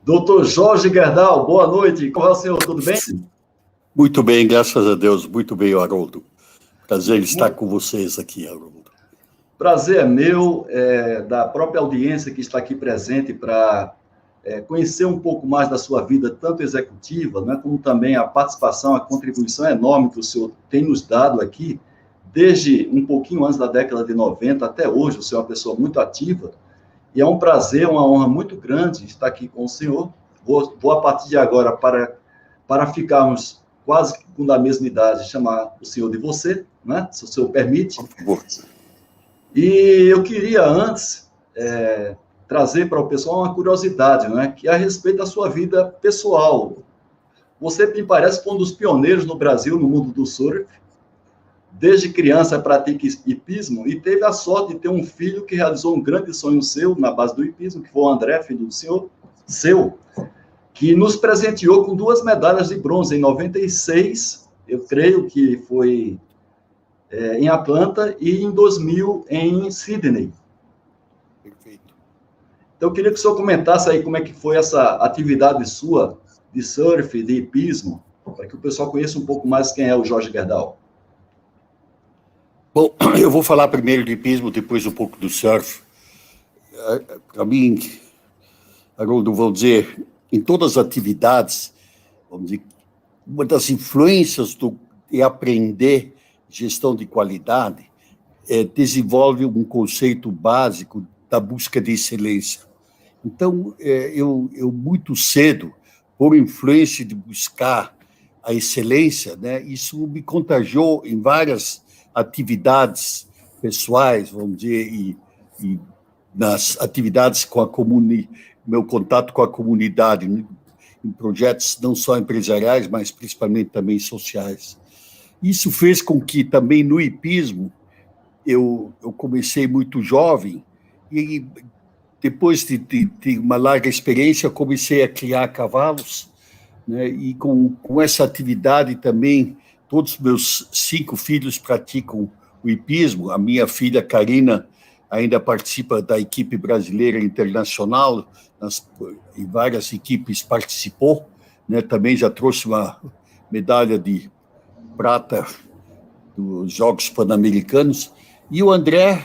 Doutor Jorge Gerdau, boa noite. Como é o senhor? Tudo bem? Muito bem, graças a Deus. Muito bem, Haroldo. Prazer estar com vocês aqui, Haroldo. Prazer é meu, da própria audiência que está aqui presente para conhecer um pouco mais da sua vida, tanto executiva, né, como também a participação, a contribuição enorme que o senhor tem nos dado aqui, desde um pouquinho antes da década de 90 até hoje. O senhor é uma pessoa muito ativa, e é um prazer, uma honra muito grande estar aqui com o senhor. Vou a partir de agora, para ficarmos quase com a mesma idade, chamar o senhor de você, né, se o senhor permite. Por favor. E eu queria, antes, trazer para o pessoal uma curiosidade, né, que é a respeito da sua vida pessoal. Você me parece um dos pioneiros no Brasil, no mundo do surf. Desde criança pratica hipismo e teve a sorte de ter um filho que realizou um grande sonho seu na base do hipismo, que foi o André, filho do senhor, que nos presenteou com 2 medalhas de bronze em 96, eu creio que foi em Atlanta, e em 2000 em Sydney. Perfeito. Então, eu queria que o senhor comentasse aí como é que foi essa atividade sua de surf, de hipismo, para que o pessoal conheça um pouco mais quem é o Jorge Gerdau. Bom, eu vou falar primeiro de hipismo, depois um pouco do surf. Para mim, Haroldo, vou dizer, em todas as atividades, vamos dizer, uma das influências de aprender gestão de qualidade desenvolve um conceito básico da busca de excelência. Então, eu muito cedo, por influência de buscar a excelência, né, isso me contagiou em várias atividades pessoais, vamos dizer, e nas atividades com a meu contato com a comunidade, em projetos não só empresariais, mas principalmente também sociais. Isso fez com que também no hipismo eu comecei muito jovem e depois de uma larga experiência comecei a criar cavalos, né, e com essa atividade também todos os meus 5 filhos praticam o hipismo. A minha filha, Karina, ainda participa da equipe brasileira internacional, em várias equipes participou, né? Também já trouxe uma medalha de prata dos Jogos Pan-Americanos. E o André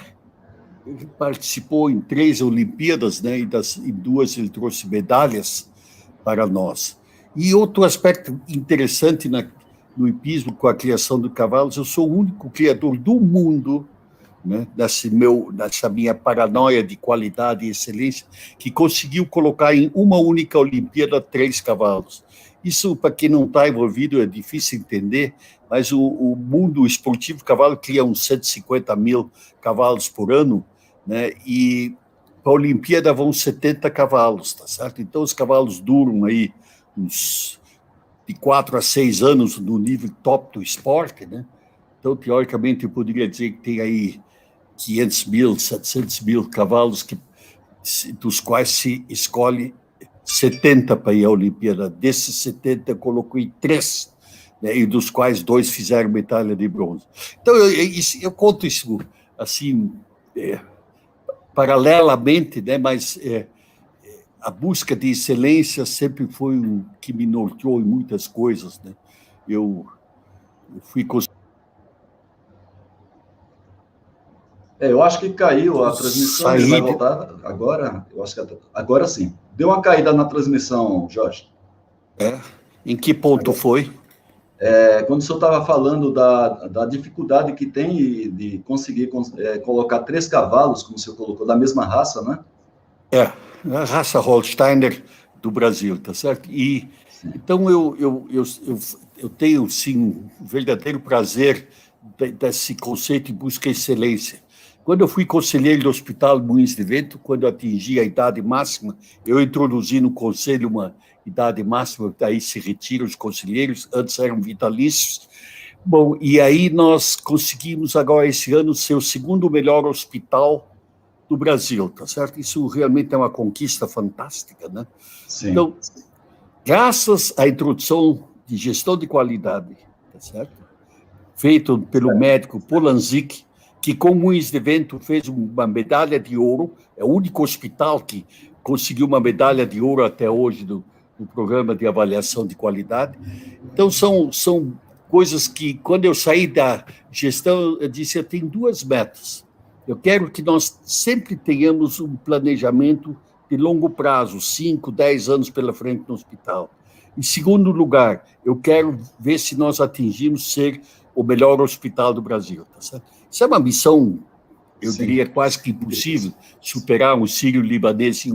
participou em 3 Olimpíadas, né? E em 2 ele trouxe medalhas para nós. E outro aspecto interessante no hipismo, com a criação de cavalos, eu sou o único criador do mundo, né, nessa minha paranoia de qualidade e excelência, que conseguiu colocar em uma única Olimpíada 3 cavalos. Isso, para quem não está envolvido, é difícil entender, mas o mundo esportivo, o cavalo cria uns 150 mil cavalos por ano, né, e para a Olimpíada vão 70 cavalos, tá certo? Então, os cavalos duram aí uns de 4 a 6 anos no nível top do esporte, né? Então, teoricamente, eu poderia dizer que tem aí 500 mil, 700 mil cavalos, dos quais se escolhe 70 para ir à Olimpíada. Desses 70, eu coloquei 3, né, e dos quais 2 fizeram medalha de bronze. Então, eu conto isso assim, paralelamente, né, mas a busca de excelência sempre foi o que me norteou em muitas coisas, né? Eu fui... Eu acho que caiu a transmissão, ele vai voltar agora. Eu acho que agora sim. Deu uma caída na transmissão, Jorge. Em que ponto foi? Quando o senhor estava falando da dificuldade que tem de conseguir colocar 3 cavalos, como o senhor colocou, da mesma raça, né? A raça Holsteiner do Brasil, tá certo? E então eu tenho, sim, um verdadeiro prazer desse conceito de busca de excelência. Quando eu fui conselheiro do Hospital Moinhos de Vento, quando eu atingi a idade máxima, eu introduzi no conselho uma idade máxima, daí se retiram os conselheiros, antes eram vitalícios. Bom, e aí nós conseguimos agora, esse ano, ser o 2º melhor hospital do Brasil, tá certo? Isso realmente é uma conquista fantástica, né? Sim. Então, graças à introdução de gestão de qualidade, tá certo? Feito pelo médico Polanzik, que com Moinhos de Vento fez uma medalha de ouro, é o único hospital que conseguiu uma medalha de ouro até hoje no programa de avaliação de qualidade. Então, são coisas que, quando eu saí da gestão, eu disse, eu tenho duas metas. Eu quero que nós sempre tenhamos um planejamento de longo prazo, 5, 10 anos pela frente no hospital. Em segundo lugar, eu quero ver se nós atingimos ser o melhor hospital do Brasil. Tá certo? Isso é uma missão, eu diria, quase que impossível, superar um sírio-libanês e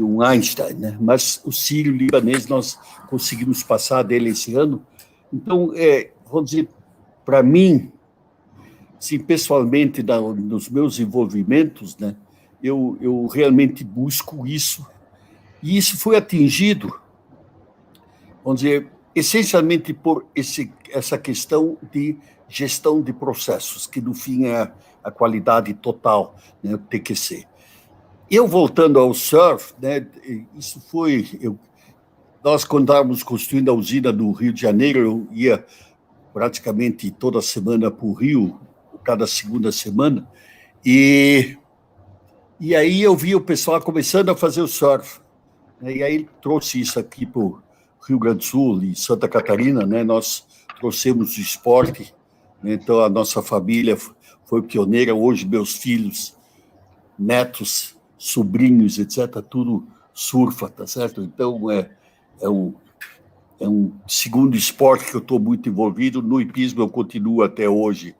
um Einstein, né? Mas o sírio-libanês nós conseguimos passar dele esse ano. Então, vamos dizer, para mim, sim, pessoalmente, nos meus envolvimentos, né, eu realmente busco isso, e isso foi atingido, vamos dizer, essencialmente por essa questão de gestão de processos, que no fim é a qualidade total, né, o TQC. Eu, voltando ao surf, né, isso foi... nós, quando estávamos construindo a usina do Rio de Janeiro, eu ia praticamente toda semana para o Rio, cada segunda semana, e aí eu vi o pessoal começando a fazer o surf, né, e aí trouxe isso aqui para o Rio Grande do Sul e Santa Catarina, né, nós trouxemos o esporte, né, então a nossa família foi pioneira, hoje meus filhos, netos, sobrinhos, etc., tudo surfa, tá certo? Então, é um segundo esporte que eu estou muito envolvido. No hipismo eu continuo até hoje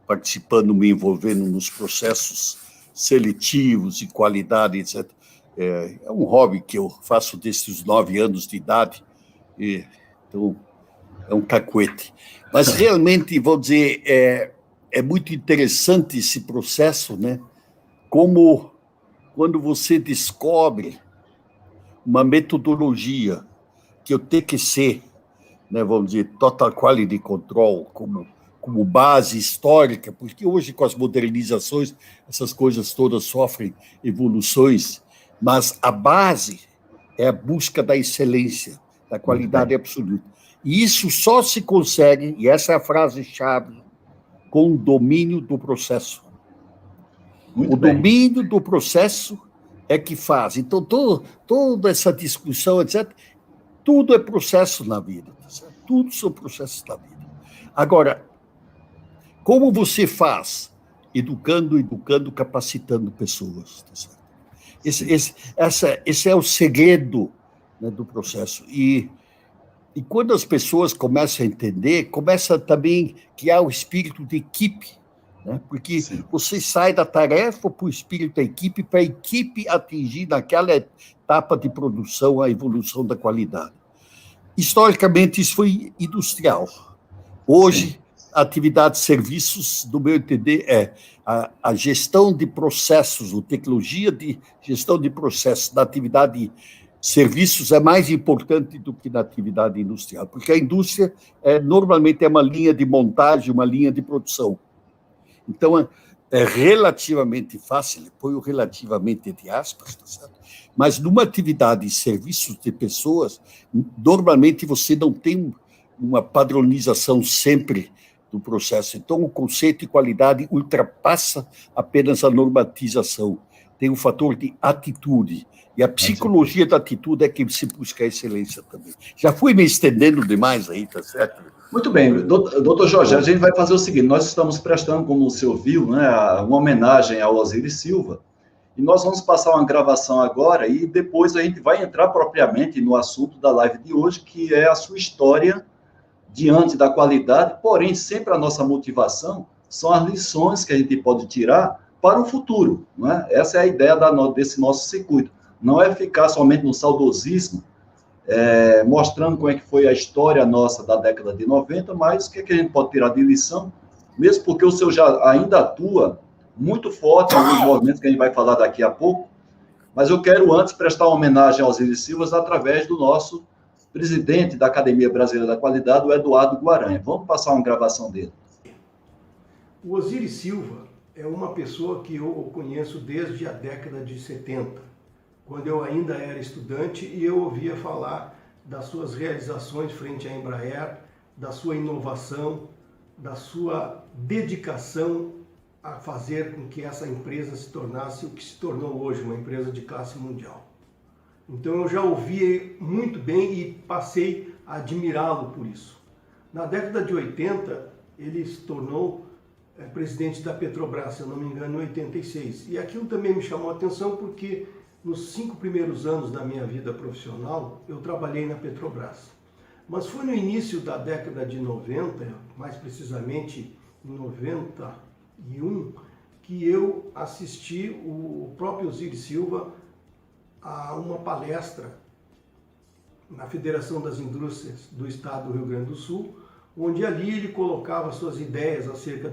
participando, me envolvendo nos processos seletivos e qualidade, etc. É um hobby que eu faço desde os 9 anos de idade, então é um cacuete. Mas realmente, vou dizer, é muito interessante esse processo, né? Como quando você descobre uma metodologia que o TQC, né, vamos dizer, Total Quality Control, como base histórica, porque hoje, com as modernizações, essas coisas todas sofrem evoluções, mas a base é a busca da excelência, da qualidade absoluta. E isso só se consegue, e essa é a frase-chave, com o domínio do processo. O domínio do processo é que faz. Então, toda essa discussão, etc., tudo é processo na vida. Tá certo? Tudo são processos na vida. Agora, como você faz? Educando, capacitando pessoas. Tá certo? Esse é o segredo, né, do processo. E quando as pessoas começam a entender, começa também a criar o espírito de equipe, né? Porque você sai da tarefa para o espírito da equipe, para a equipe atingir naquela etapa de produção a evolução da qualidade. Historicamente, isso foi industrial. Hoje, a atividade de serviços, do meu entender, é a gestão de processos, a tecnologia de gestão de processos da atividade de serviços é mais importante do que na atividade industrial, porque a indústria normalmente é uma linha de montagem, uma linha de produção. Então, é relativamente fácil, põe o relativamente entre aspas, tá certo? Mas numa atividade de serviços de pessoas, normalmente você não tem uma padronização sempre do processo. Então, o conceito de qualidade ultrapassa apenas a normatização. Tem um fator de atitude. E a psicologia da atitude é que se busca a excelência também. Já fui me estendendo demais aí, tá certo? Muito bem, doutor Jorge, a gente vai fazer o seguinte, nós estamos prestando, como o senhor viu, né, uma homenagem ao Osiris Silva, e nós vamos passar uma gravação agora, e depois a gente vai entrar propriamente no assunto da live de hoje, que é a sua história diante da qualidade, porém, sempre a nossa motivação são as lições que a gente pode tirar para o futuro, não é? Essa é a ideia desse nosso circuito, não é ficar somente no saudosismo, mostrando como é que foi a história nossa da década de 90, mas o que a gente pode tirar de lição, mesmo porque o senhor já ainda atua muito forte em alguns movimentos que a gente vai falar daqui a pouco, mas eu quero antes prestar uma homenagem aos Osiris Silva através do nosso presidente da Academia Brasileira da Qualidade, o Eduardo Guaranha. Vamos passar uma gravação dele. O Osiris Silva é uma pessoa que eu conheço desde a década de 70, quando eu ainda era estudante e eu ouvia falar das suas realizações frente à Embraer, da sua inovação, da sua dedicação a fazer com que essa empresa se tornasse o que se tornou hoje, uma empresa de classe mundial. Então eu já ouvi muito bem e passei a admirá-lo por isso. Na década de 80, ele se tornou presidente da Petrobras, se eu não me engano, em 86. E aquilo também me chamou a atenção porque nos 5 primeiros anos da minha vida profissional, eu trabalhei na Petrobras. Mas foi no início da década de 90, mais precisamente em 91, que eu assisti o próprio Osiris Silva a uma palestra na Federação das Indústrias do Estado do Rio Grande do Sul, onde ali ele colocava suas ideias acerca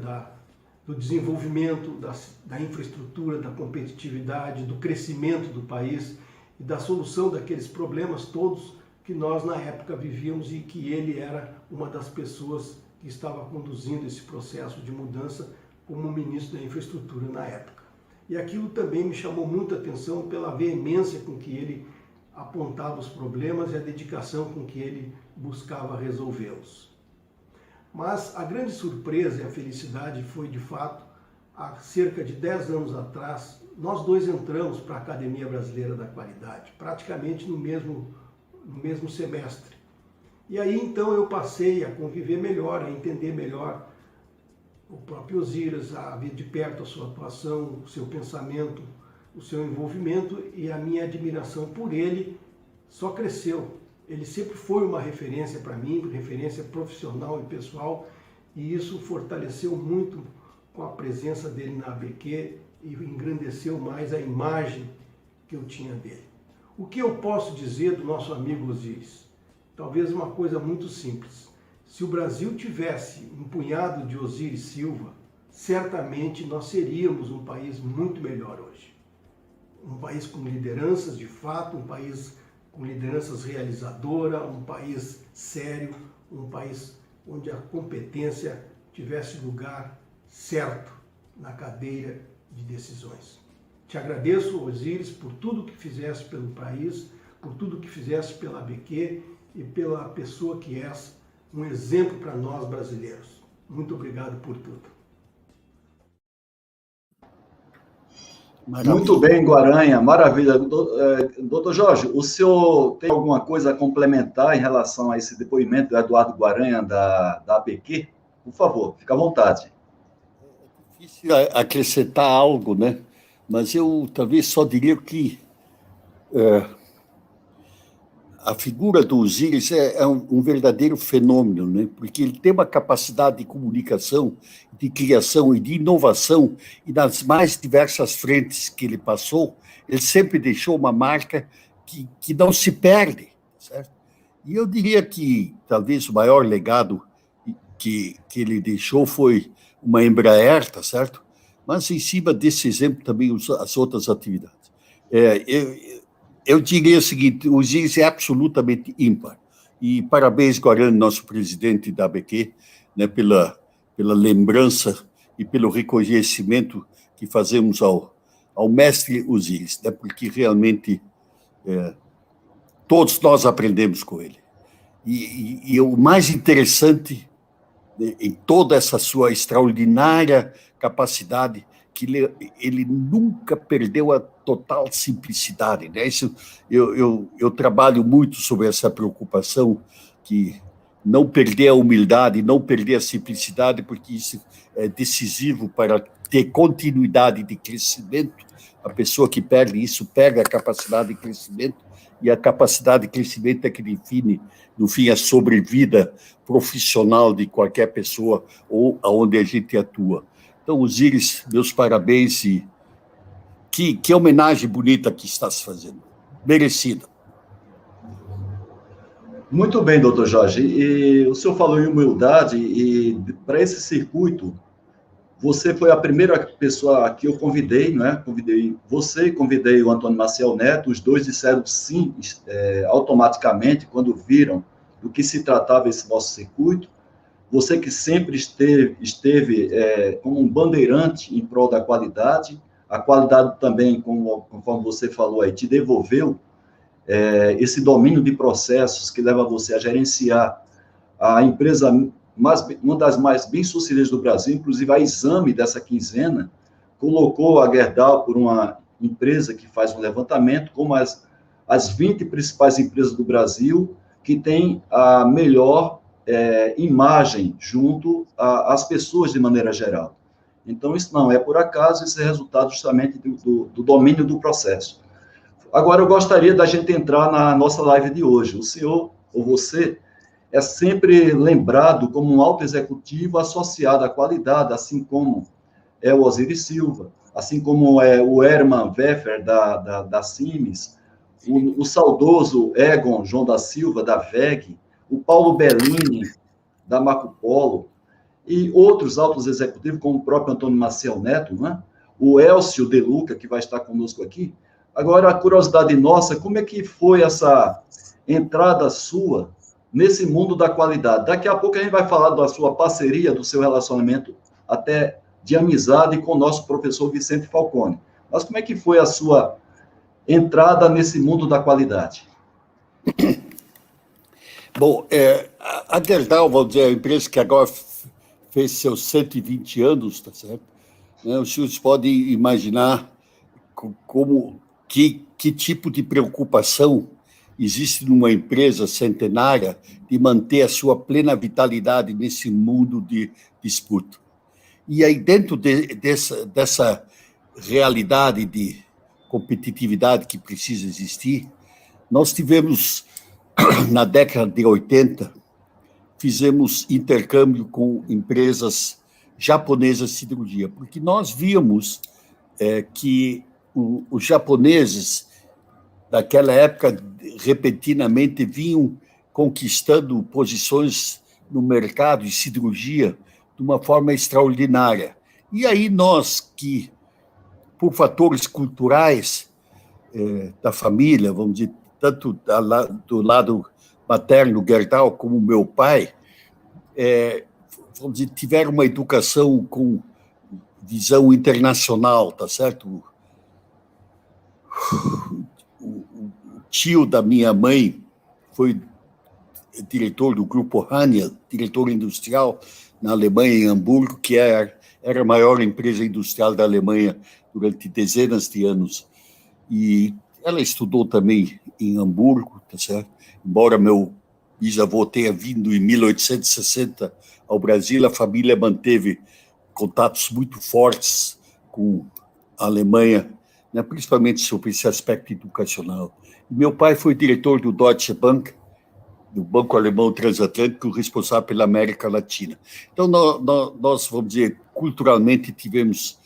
do desenvolvimento, da infraestrutura, da competitividade, do crescimento do país e da solução daqueles problemas todos que nós na época vivíamos e que ele era uma das pessoas que estava conduzindo esse processo de mudança como ministro da infraestrutura na época. E aquilo também me chamou muita atenção pela veemência com que ele apontava os problemas e a dedicação com que ele buscava resolvê-los. Mas a grande surpresa e a felicidade foi, de fato, há cerca de 10 anos atrás, nós dois entramos para a Academia Brasileira da Qualidade, praticamente no mesmo semestre. E aí, então, eu passei a conviver melhor, a entender melhor o próprio Osiris, a ver de perto a sua atuação, o seu pensamento, o seu envolvimento, e a minha admiração por ele só cresceu. Ele sempre foi uma referência para mim, referência profissional e pessoal, e isso fortaleceu muito com a presença dele na ABQ e engrandeceu mais a imagem que eu tinha dele. O que eu posso dizer do nosso amigo Osiris? Talvez uma coisa muito simples. Se o Brasil tivesse um punhado de Osiris Silva, certamente nós seríamos um país muito melhor hoje. Um país com lideranças de fato, um país com lideranças realizadoras, um país sério, um país onde a competência tivesse lugar certo na cadeira de decisões. Te agradeço, Osiris, por tudo que fizeste pelo país, por tudo que fizeste pela ABQ e pela pessoa que és, um exemplo para nós brasileiros. Muito obrigado por tudo. Maravilha. Muito bem, Guaranha, maravilha. Doutor Jorge, o senhor tem alguma coisa a complementar em relação a esse depoimento do Eduardo Guaranha da ABQ? Por favor, fique à vontade. É difícil acrescentar algo, né? Mas eu talvez só diria que a figura do Osiris é um verdadeiro fenômeno, né? Porque ele tem uma capacidade de comunicação, de criação e de inovação, e nas mais diversas frentes que ele passou, ele sempre deixou uma marca que não se perde, certo? E eu diria que talvez o maior legado que ele deixou foi uma Embraer, tá certo? Mas em cima desse exemplo também as outras atividades. Eu diria o seguinte, o Osiris é absolutamente ímpar. E parabéns, Guarani, nosso presidente da ABQ, né, pela lembrança e pelo reconhecimento que fazemos ao mestre Osiris, né, porque realmente todos nós aprendemos com ele. E o mais interessante, né, em toda essa sua extraordinária capacidade, que ele nunca perdeu a total simplicidade, né? Isso, eu trabalho muito sobre essa preocupação, que não perder a humildade, não perder a simplicidade, porque isso é decisivo para ter continuidade de crescimento. A pessoa que perde isso, perde a capacidade de crescimento, e a capacidade de crescimento é que define, no fim, a sobrevida profissional de qualquer pessoa ou aonde a gente atua. Então, Osiris, meus parabéns e que homenagem bonita que está se fazendo. Merecida. Muito bem, doutor Jorge. E o senhor falou em humildade, e para esse circuito, você foi a primeira pessoa que eu convidei, né? Convidei você, convidei o Antônio Maciel Neto, os dois disseram sim, automaticamente, quando viram do que se tratava esse nosso circuito. Você que sempre esteve como um bandeirante em prol da qualidade, a qualidade também, conforme você falou aí, te devolveu esse domínio de processos que leva você a gerenciar a empresa, uma das mais bem-sucedidas do Brasil, inclusive a Exame dessa quinzena, colocou a Gerdau por uma empresa que faz um levantamento como as 20 principais empresas do Brasil que têm a melhor imagem junto às pessoas de maneira geral. Então, isso não é por acaso, isso é resultado justamente do domínio do processo. Agora, eu gostaria da gente entrar na nossa live de hoje. O senhor, ou você, é sempre lembrado como um alto executivo associado à qualidade, assim como é o Osiris Silva, assim como é o Herman Weffer, da Siemens, o saudoso Egon João da Silva, da WEG, o Paulo Bellini, da Marco Polo, e outros altos executivos, como o próprio Antônio Maciel Neto, né? O Elcio De Luca, que vai estar conosco aqui. Agora, a curiosidade nossa, como é que foi essa entrada sua nesse mundo da qualidade? Daqui a pouco a gente vai falar da sua parceria, do seu relacionamento até de amizade com o nosso professor Vicente Falcone. Mas como é que foi a sua entrada nesse mundo da qualidade? Bom, a Gerdau, vamos dizer, a empresa que agora fez seus 120 anos, tá certo? Os senhores podem imaginar que tipo de preocupação existe numa empresa centenária de manter a sua plena vitalidade nesse mundo de disputa. E aí, dentro dessa realidade de competitividade que precisa existir, nós tivemos, na década de 80, fizemos intercâmbio com empresas japonesas de siderurgia, porque nós víamos que os japoneses, naquela época, repentinamente vinham conquistando posições no mercado de siderurgia de uma forma extraordinária. E aí nós, que, por fatores culturais da família, vamos dizer, tanto do lado materno, Gerdau, como meu pai, vamos dizer, tiveram uma educação com visão internacional, tá certo? O tio da minha mãe foi diretor do grupo Haniel, diretor industrial na Alemanha, em Hamburgo, que era a maior empresa industrial da Alemanha durante dezenas de anos. E ela estudou também em Hamburgo, tá certo? Embora meu bisavô tenha vindo em 1860 ao Brasil, a família manteve contatos muito fortes com a Alemanha, né, principalmente sobre esse aspecto educacional. Meu pai foi diretor do Deutsche Bank, do Banco Alemão Transatlântico, responsável pela América Latina. Então, nós vamos dizer, culturalmente tivemos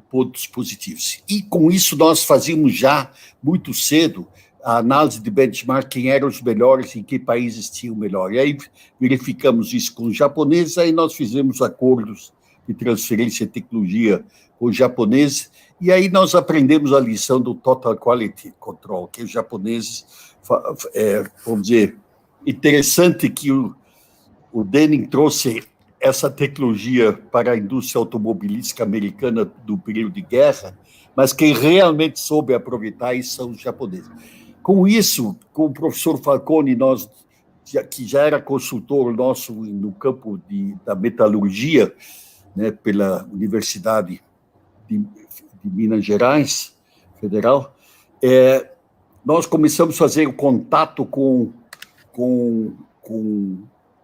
pontos positivos. E, com isso, nós fazíamos já, muito cedo, a análise de benchmark, quem eram os melhores, em que países tinham melhor. E aí verificamos isso com os japoneses, aí nós fizemos acordos de transferência de tecnologia com os japoneses, e aí nós aprendemos a lição do Total Quality Control, que os japoneses, vamos dizer, interessante que o Denning trouxe essa tecnologia para a indústria automobilística americana do período de guerra, mas quem realmente soube aproveitar isso são os japoneses. Com isso, com o professor Falcone, que já era consultor nosso no campo da metalurgia, né, pela Universidade de Minas Gerais, Federal, nós começamos a fazer o contato com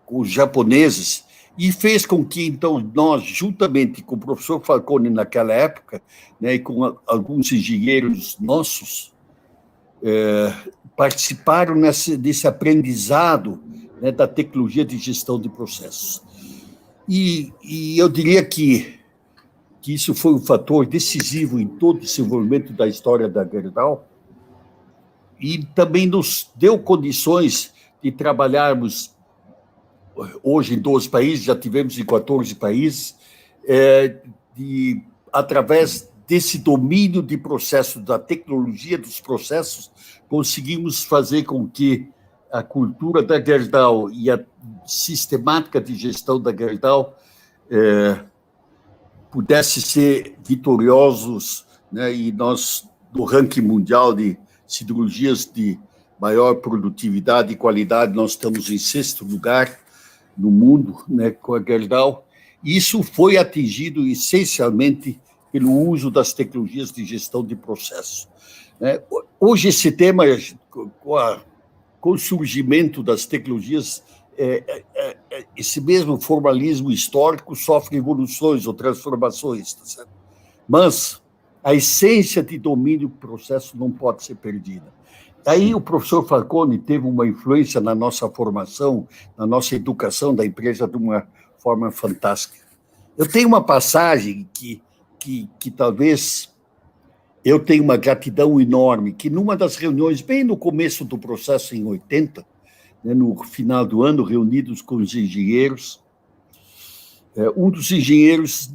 os japoneses e fez com que, então, nós, juntamente com o professor Falcone naquela época, né, e com alguns engenheiros nossos, participaram desse aprendizado, né, da tecnologia de gestão de processos. E eu diria que isso foi um fator decisivo em todo o desenvolvimento da história da Gerdau e também nos deu condições de trabalharmos hoje em 12 países, já tivemos em 14 países, através desse domínio de processos, da tecnologia dos processos, conseguimos fazer com que a cultura da Gerdau e a sistemática de gestão da Gerdau pudesse ser vitoriosos, né, e nós, no ranking mundial de siderurgias de maior produtividade e qualidade, nós estamos em 6º lugar no mundo, né, com a Gerdau. Isso foi atingido essencialmente pelo uso das tecnologias de gestão de processo. Hoje, esse tema, com o surgimento das tecnologias, esse mesmo formalismo histórico sofre evoluções ou transformações, tá certo? Mas a essência de domínio do processo não pode ser perdida. Aí o professor Falcone teve uma influência na nossa formação, na nossa educação da empresa de uma forma fantástica. Eu tenho uma passagem que talvez eu tenha uma gratidão enorme, que numa das reuniões, bem no começo do processo, em 80, né, no final do ano, reunidos com os engenheiros, um dos engenheiros,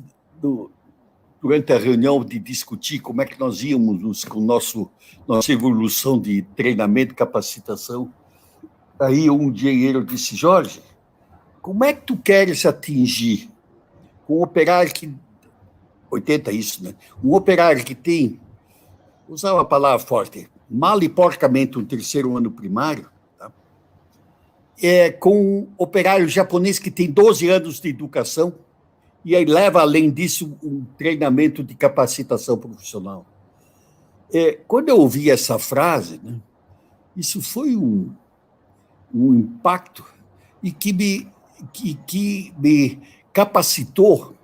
durante a reunião de discutir como é que nós íamos com nossa evolução de treinamento, capacitação, aí um engenheiro disse: Jorge, como é que tu queres atingir um operário que... 80 isso, né? Um operário que tem, usar uma palavra forte, mal e porcamente um terceiro ano primário, tá? Com um operário japonês que tem 12 anos de educação e aí leva, além disso, um treinamento de capacitação profissional. Quando eu ouvi essa frase, né, isso foi um impacto e que me capacitou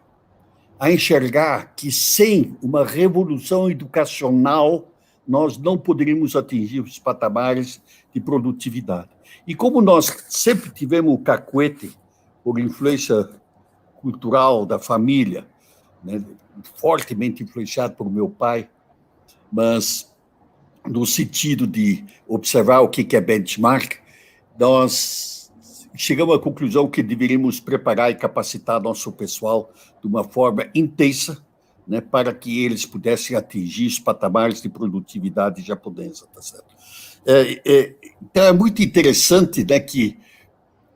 a enxergar que, sem uma revolução educacional, nós não poderíamos atingir os patamares de produtividade. E como nós sempre tivemos o cacuete, por influência cultural da família, né, fortemente influenciado por meu pai, mas no sentido de observar o que é benchmark, nós chegamos à conclusão que deveríamos preparar e capacitar nosso pessoal de uma forma intensa, né, para que eles pudessem atingir os patamares de produtividade japonesa, tá certo? Então é muito interessante, né, que,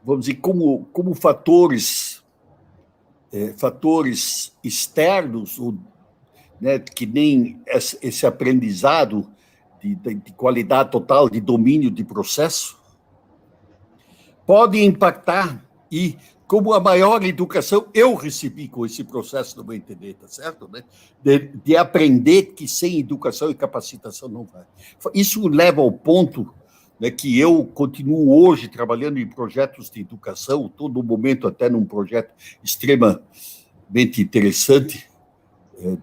vamos dizer, como fatores externos, né, que nem esse aprendizado de qualidade total, de domínio de processo, pode impactar, e como a maior educação eu recebi com esse processo do meu entender, tá certo? Né? De aprender que sem educação e capacitação não vai. Isso leva ao ponto, né, que eu continuo hoje trabalhando em projetos de educação, todo momento até num projeto extremamente interessante,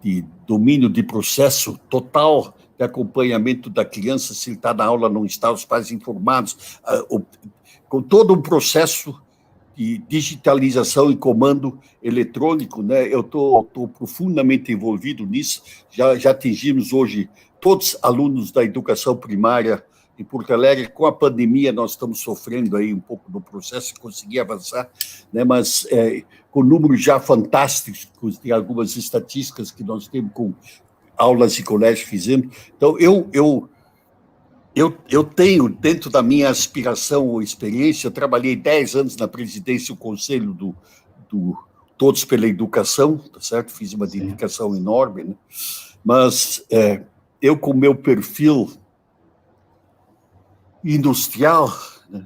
de domínio de processo total, de acompanhamento da criança, se ele está na aula, não está, os pais informados, com todo um processo de digitalização e comando eletrônico, né? Eu estou profundamente envolvido nisso, já atingimos hoje todos os alunos da educação primária em Porto Alegre. Com a pandemia nós estamos sofrendo aí um pouco do processo e conseguir avançar, né? Mas com números já fantásticos de algumas estatísticas que nós temos com aulas e colégios que fizemos. Então, eu tenho, dentro da minha aspiração ou experiência, eu trabalhei 10 anos na presidência e o conselho do Todos pela Educação, tá certo? Fiz uma dedicação enorme, né? Mas eu, com meu perfil industrial, né,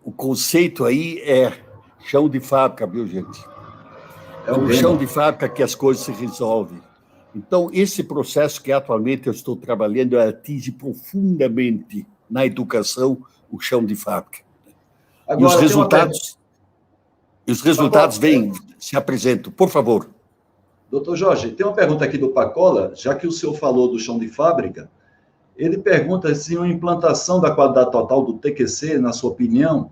o conceito aí é chão de fábrica, viu, gente? É no chão de fábrica que as coisas se resolvem. Então, esse processo que atualmente eu estou trabalhando atinge profundamente na educação o chão de fábrica. Agora, os resultados vêm, se apresentam. Por favor. Doutor Jorge, tem uma pergunta aqui do Pacola, já que o senhor falou do chão de fábrica, ele pergunta se uma implantação da qualidade total do TQC, na sua opinião,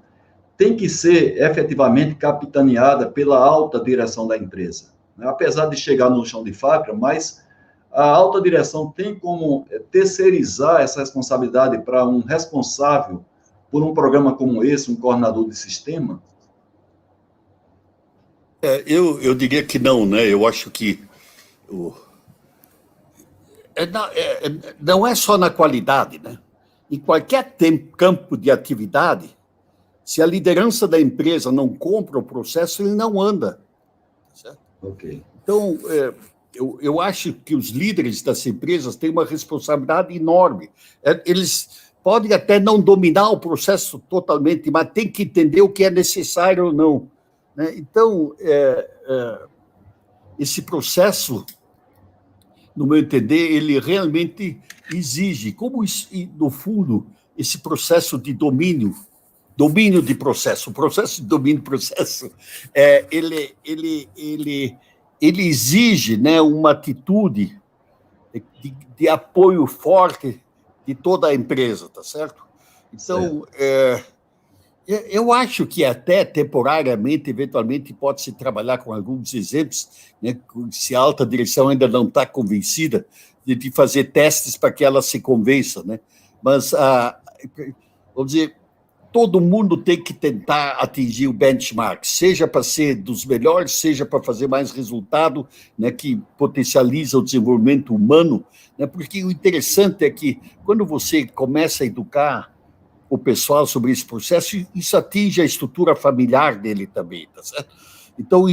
tem que ser efetivamente capitaneada pela alta direção da empresa. Apesar de chegar no chão de fábrica, mas a alta direção tem como terceirizar essa responsabilidade para um responsável por um programa como esse, um coordenador de sistema? Eu diria que não, né? Eu acho que não é só na qualidade, né? Em qualquer campo de atividade, se a liderança da empresa não compra o processo, ele não anda. Certo? Ok. Então, eu acho que os líderes das empresas têm uma responsabilidade enorme. Eles podem até não dominar o processo totalmente, mas tem que entender o que é necessário ou não. né? Então, esse processo, no meu entender, ele realmente exige, como no fundo, esse processo de domínio de processo, o processo de domínio de processo, ele exige, né, uma atitude de apoio forte de toda a empresa, tá certo? Então, eu acho que até temporariamente, eventualmente, pode-se trabalhar com alguns exemplos, né, se a alta direção ainda não está convencida de fazer testes para que ela se convença, né? Mas, vamos dizer, todo mundo tem que tentar atingir o benchmark, seja para ser dos melhores, seja para fazer mais resultado, né, que potencializa o desenvolvimento humano, né, porque o interessante é que, quando você começa a educar o pessoal sobre esse processo, isso atinge a estrutura familiar dele também, tá certo? Então,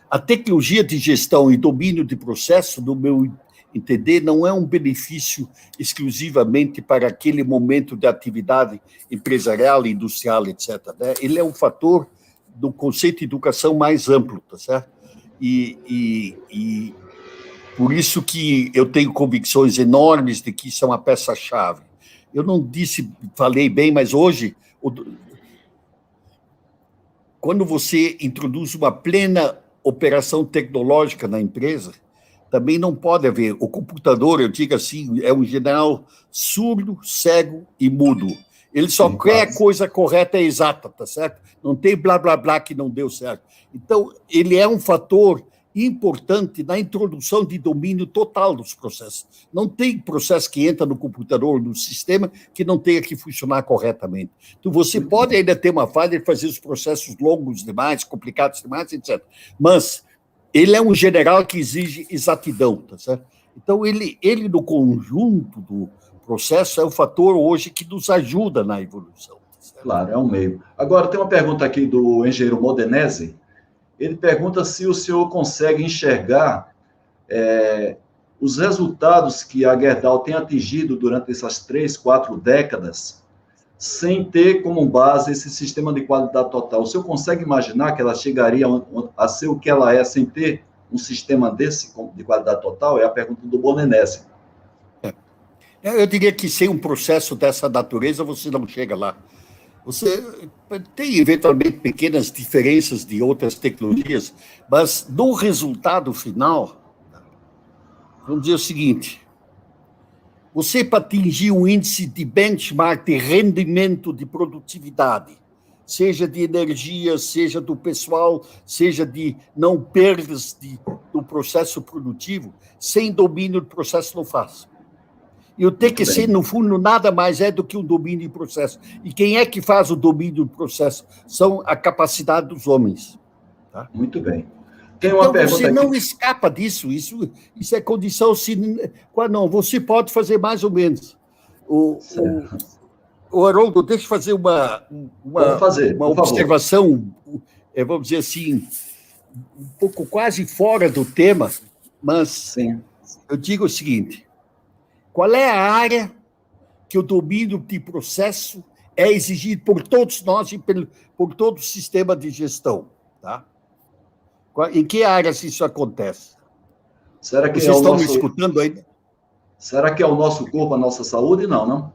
a tecnologia de gestão e domínio de processo, no meu entender, não é um benefício exclusivamente para aquele momento de atividade empresarial, industrial, etc., né? Ele é um fator do conceito de educação mais amplo, tá certo? E por isso que eu tenho convicções enormes de que isso é uma peça-chave. Eu não falei bem, mas hoje, quando você introduz uma plena operação tecnológica na empresa, também não pode haver. O computador, eu digo assim, é um general surdo, cego e mudo. Ele só quer a coisa correta e exata, tá certo? Não tem blá, blá, blá que não deu certo. Então, ele é um fator importante na introdução de domínio total dos processos. Não tem processo que entra no computador, no sistema, que não tenha que funcionar corretamente. Então, você pode ainda ter uma falha de fazer os processos longos demais, complicados demais, etc. Mas ele é um general que exige exatidão, tá certo? Então, ele no conjunto do processo, é o fator hoje que nos ajuda na evolução. Tá, claro, é um meio. Agora, tem uma pergunta aqui do engenheiro Modenese. Ele pergunta se o senhor consegue enxergar os resultados que a Gerdau tem atingido durante essas 3, 4 décadas, sem ter como base esse sistema de qualidade total. O senhor consegue imaginar que ela chegaria a ser o que ela é sem ter um sistema desse de qualidade total? É a pergunta do Bonenese. Eu diria que sem um processo dessa natureza, você não chega lá. Você tem, eventualmente, pequenas diferenças de outras tecnologias, mas no resultado final, vamos dizer o seguinte: você, para atingir um índice de benchmark de rendimento de produtividade, seja de energia, seja do pessoal, seja de não perdas do processo produtivo, sem domínio do processo não faz. E o TQC, no fundo, nada mais é do que um domínio de processo. E quem é que faz o domínio do processo? São a capacidade dos homens. Tá? Muito bem. Tem uma pergunta você não escapa disso. Isso é condição. Não, você pode fazer mais ou menos. O Haroldo, deixa eu fazer uma observação, vamos dizer assim, um pouco quase fora do tema, mas sim, eu digo o seguinte: qual é a área que o domínio de processo é exigido por todos nós e por todo o sistema de gestão? Tá? Em que áreas isso acontece? Será que vocês estão me escutando ainda? Será que é o nosso corpo, a nossa saúde? Não.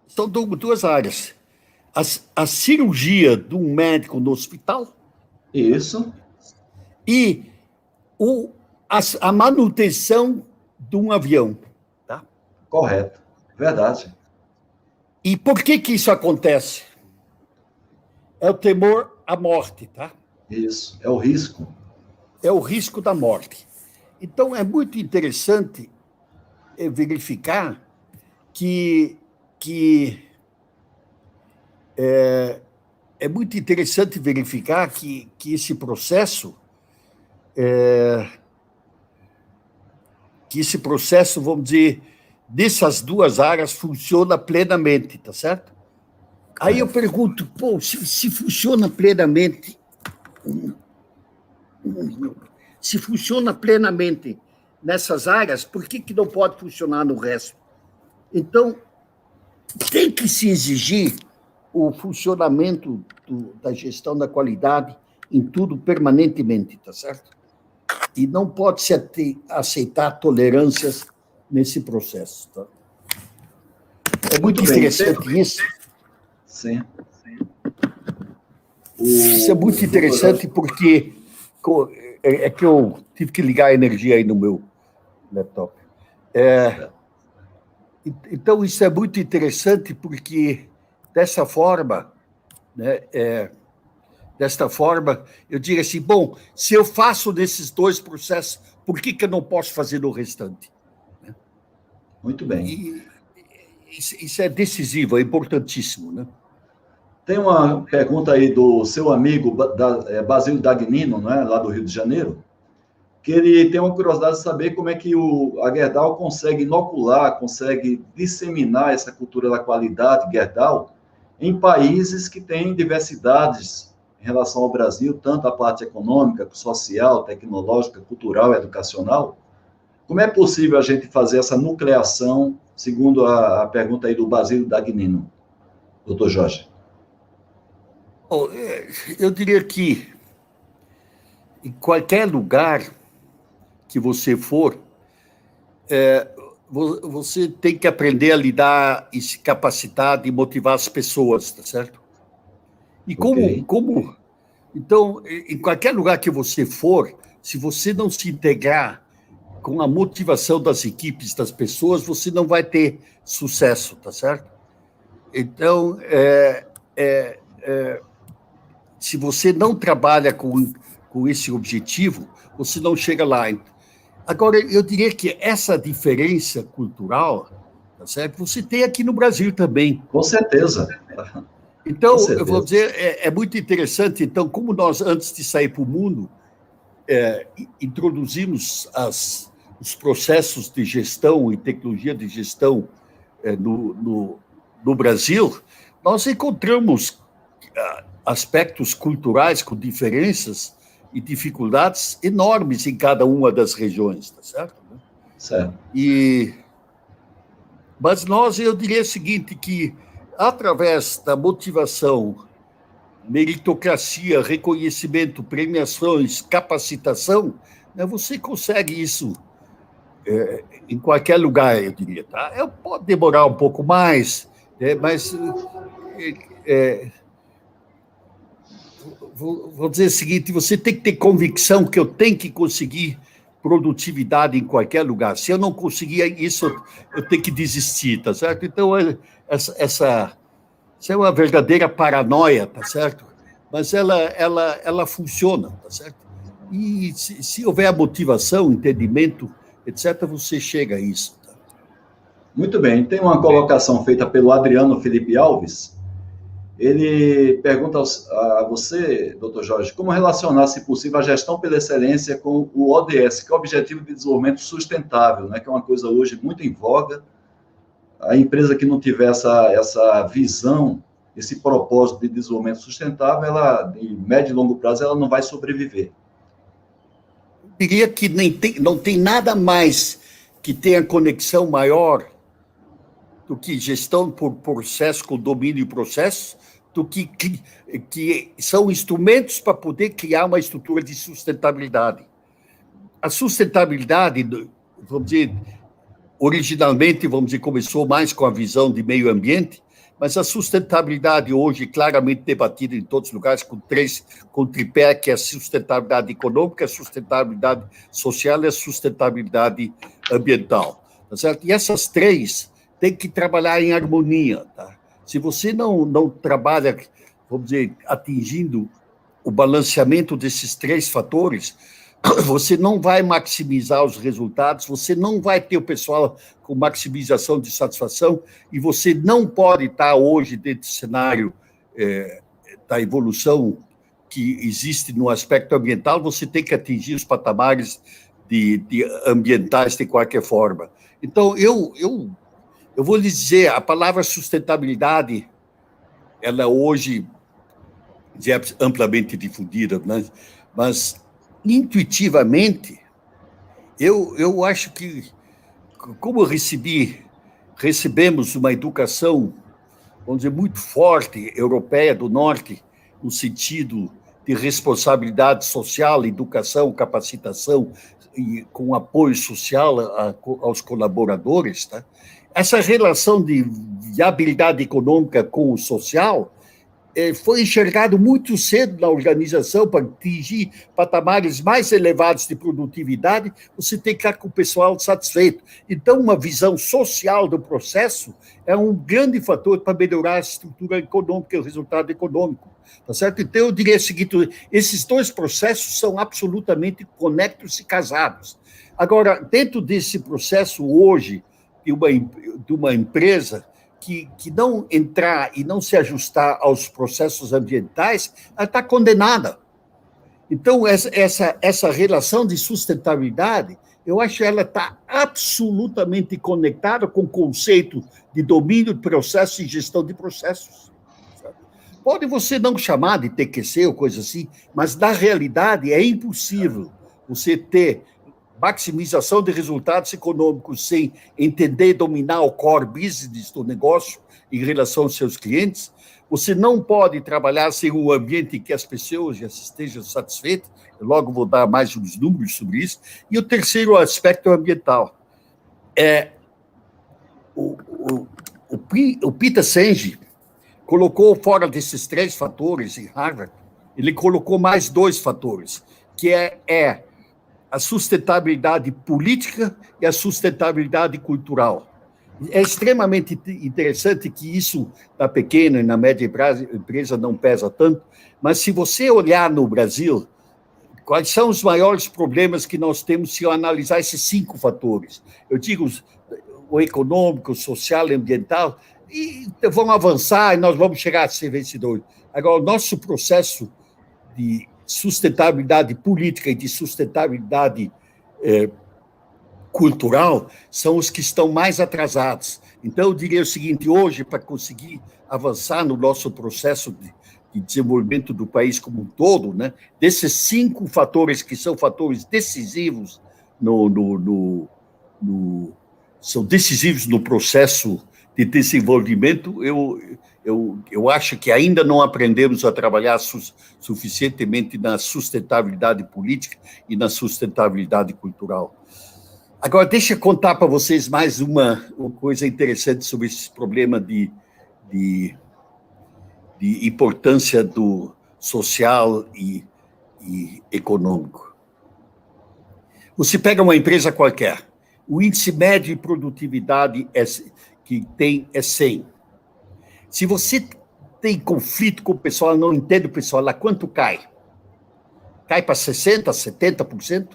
São duas áreas. A cirurgia de um médico no hospital. Isso. E a manutenção de um avião. Tá? Correto. Verdade. E por que isso acontece? É o temor à morte, tá? Isso. É o risco. É o risco da morte. Então, é muito interessante verificar que é muito interessante verificar que esse processo, vamos dizer, dessas duas áreas funciona plenamente, tá certo? Aí eu pergunto, se funciona plenamente, nessas áreas, por que não pode funcionar no resto? Então, tem que se exigir o funcionamento da gestão da qualidade em tudo permanentemente, tá certo? E não pode se aceitar tolerâncias nesse processo. Tá? É muito interessante isso. Sim. Isso é muito interessante porque é que eu tive que ligar a energia aí no meu laptop. Então, isso é muito interessante porque, dessa forma, né, eu digo assim, bom, se eu faço nesses dois processos, por que eu não posso fazer no restante? Muito bem. E isso é decisivo, é importantíssimo, né? Tem uma pergunta aí do seu amigo Basílio Dagnino, né, lá do Rio de Janeiro, que ele tem uma curiosidade de saber como é que a Gerdau consegue inocular, consegue disseminar essa cultura da qualidade, Gerdau, em países que têm diversidades em relação ao Brasil, tanto a parte econômica, social, tecnológica, cultural, educacional. Como é possível a gente fazer essa nucleação, segundo a pergunta aí do Basílio Dagnino, doutor Jorge? Eu diria que em qualquer lugar que você for, você tem que aprender a lidar e se capacitar de motivar as pessoas, tá certo? E então, em qualquer lugar que você for, se você não se integrar com a motivação das equipes, das pessoas, você não vai ter sucesso, tá certo? Então, se você não trabalha com esse objetivo, você não chega lá. Agora, eu diria que essa diferença cultural, tá certo? Você tem aqui no Brasil também. Com certeza. Então, com certeza. Eu vou dizer, é muito interessante. Então, como nós, antes de sair para o mundo, introduzimos os processos de gestão e tecnologia de gestão no Brasil, nós encontramos aspectos culturais com diferenças e dificuldades enormes em cada uma das regiões, tá certo? Certo. Mas eu diria o seguinte, que através da motivação, meritocracia, reconhecimento, premiações, capacitação, né, você consegue isso em qualquer lugar, eu diria. Tá? Pode demorar um pouco mais, mas vou dizer o seguinte, você tem que ter convicção que eu tenho que conseguir produtividade em qualquer lugar. Se eu não conseguir isso, eu tenho que desistir, tá certo? Então, essa é uma verdadeira paranoia, tá certo? Mas ela funciona, tá certo? E se houver a motivação, entendimento, etc., você chega a isso. Tá? Muito bem. Tem uma colocação feita pelo Adriano Felipe Alves. Ele pergunta a você, doutor Jorge, como relacionar, se possível, a gestão pela excelência com o ODS, que é o Objetivo de Desenvolvimento Sustentável, né, que é uma coisa hoje muito em voga. A empresa que não tiver essa visão, esse propósito de desenvolvimento sustentável, ela, de médio e longo prazo, ela não vai sobreviver. Eu diria que não tem nada mais que tenha conexão maior do que gestão por processo com domínio e processo, do que são instrumentos para poder criar uma estrutura de sustentabilidade. A sustentabilidade, vamos dizer, originalmente, começou mais com a visão de meio ambiente, mas a sustentabilidade hoje claramente debatida em todos os lugares com tripé, que é a sustentabilidade econômica, a sustentabilidade social e a sustentabilidade ambiental. Tá certo? E essas três têm que trabalhar em harmonia. Tá? Se você não trabalha, vamos dizer, atingindo o balanceamento desses três fatores, você não vai maximizar os resultados, você não vai ter o pessoal com maximização de satisfação, e você não pode estar hoje dentro do cenário da evolução que existe no aspecto ambiental, você tem que atingir os patamares de ambientais de qualquer forma. Então, eu vou lhe dizer, a palavra sustentabilidade, ela hoje é amplamente difundida, né? Mas intuitivamente, eu acho que, como recebemos uma educação vamos dizer, muito forte, europeia do norte, no sentido de responsabilidade social, educação, capacitação e com apoio social aos colaboradores, tá? Essa relação de viabilidade econômica com o social foi enxergado muito cedo na organização para atingir patamares mais elevados de produtividade, você tem que estar com o pessoal satisfeito. Então, uma visão social do processo é um grande fator para melhorar a estrutura econômica e o resultado econômico. Tá certo? Então, eu diria o seguinte, esses dois processos são absolutamente conectos e casados. Agora, dentro desse processo hoje, de uma empresa que não entrar e não se ajustar aos processos ambientais, ela está condenada. Então, essa relação de sustentabilidade, eu acho que ela está absolutamente conectada com o conceito de domínio de processos e gestão de processos. Pode você não chamar de TQC ou coisa assim, mas, na realidade, é impossível você ter maximização de resultados econômicos sem entender e dominar o core business do negócio em relação aos seus clientes. Você não pode trabalhar sem um ambiente em que as pessoas já estejam satisfeitas. Eu logo vou dar mais uns números sobre isso. E o terceiro aspecto é o ambiental. O Peter Senge colocou fora desses 3 fatores em Harvard, ele colocou mais 2 fatores, que é a sustentabilidade política e a sustentabilidade cultural. É extremamente interessante que isso, na pequena e na média empresa, não pesa tanto, mas se você olhar no Brasil, quais são os maiores problemas que nós temos se eu analisar esses 5 fatores? Eu digo o econômico, o social e ambiental, e vão avançar e nós vamos chegar a ser vencedores. Agora, o nosso processo de sustentabilidade política e de sustentabilidade cultural são os que estão mais atrasados. Então, eu diria o seguinte, hoje, para conseguir avançar no nosso processo de desenvolvimento do país como um todo, né, desses 5 fatores que são fatores decisivos são decisivos no processo de desenvolvimento, eu acho que ainda não aprendemos a trabalhar suficientemente na sustentabilidade política e na sustentabilidade cultural. Agora, deixa eu contar para vocês mais uma coisa interessante sobre esse problema de importância do social e econômico. Você pega uma empresa qualquer, o índice médio de produtividade que tem é 100. Se você tem conflito com o pessoal, não entende o pessoal, lá quanto cai? Cai para 60%, 70%?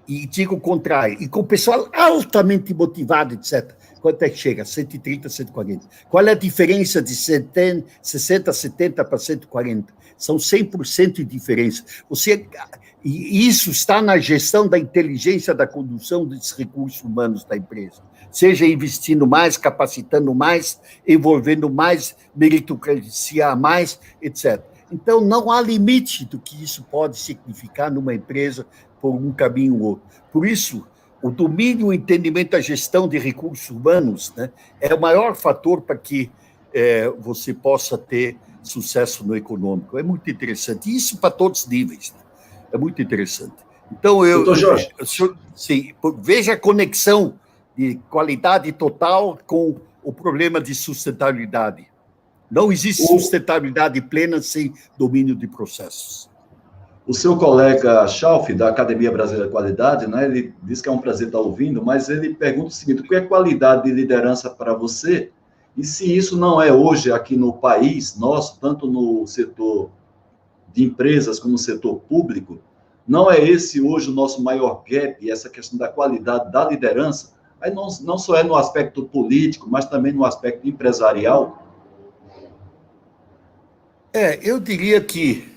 E digo o contrário, e com o pessoal altamente motivado, etc. Quanto é que chega? 130, 140. Qual é a diferença de 60, 70% para 140? São 100% de diferença. E isso está na gestão da inteligência da condução dos recursos humanos da empresa. Seja investindo mais, capacitando mais, envolvendo mais, meritocracia mais, etc. Então, não há limite do que isso pode significar numa empresa por um caminho ou outro. Por isso, o domínio, o entendimento da gestão de recursos humanos, né, é o maior fator para que você possa ter sucesso no econômico. É muito interessante. Isso para todos os níveis. Né? É muito interessante. Então, Doutor Jorge. Sim, veja a conexão de qualidade total com o problema de sustentabilidade. Não existe sustentabilidade plena sem domínio de processos. O seu colega Schalf, da Academia Brasileira de Qualidade, né, ele diz que é um prazer estar ouvindo, mas ele pergunta o seguinte, o que é qualidade de liderança para você? E se isso não é hoje aqui no país nosso, tanto no setor de empresas como no setor público, não é esse hoje o nosso maior gap, essa questão da qualidade da liderança? Aí não só é no aspecto político, mas também no aspecto empresarial? Eu diria que,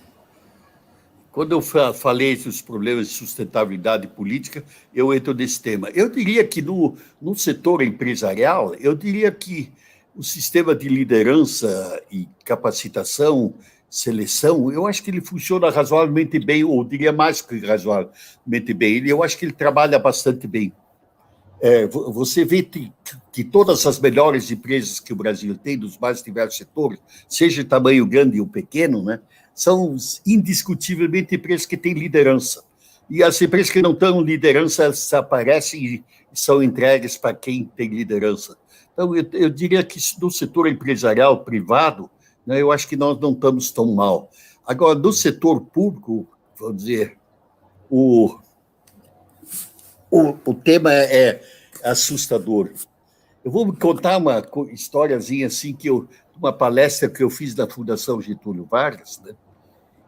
quando eu falei dos problemas de sustentabilidade política, eu entro nesse tema. Eu diria que no setor empresarial, eu diria que o sistema de liderança e capacitação, seleção, eu acho que ele funciona razoavelmente bem, ou diria mais que razoavelmente bem. Eu acho que ele trabalha bastante bem. Você vê que todas as melhores empresas que o Brasil tem, dos mais diversos setores, seja de tamanho grande ou pequeno, né, são indiscutivelmente empresas que têm liderança. E as empresas que não têm liderança desaparecem e são entregues para quem tem liderança. Então, eu diria que no setor empresarial privado, né, eu acho que nós não estamos tão mal. Agora, no setor público, vamos dizer, o tema é assustador. Eu vou contar uma historiazinha assim, uma palestra que eu fiz na Fundação Getúlio Vargas, né?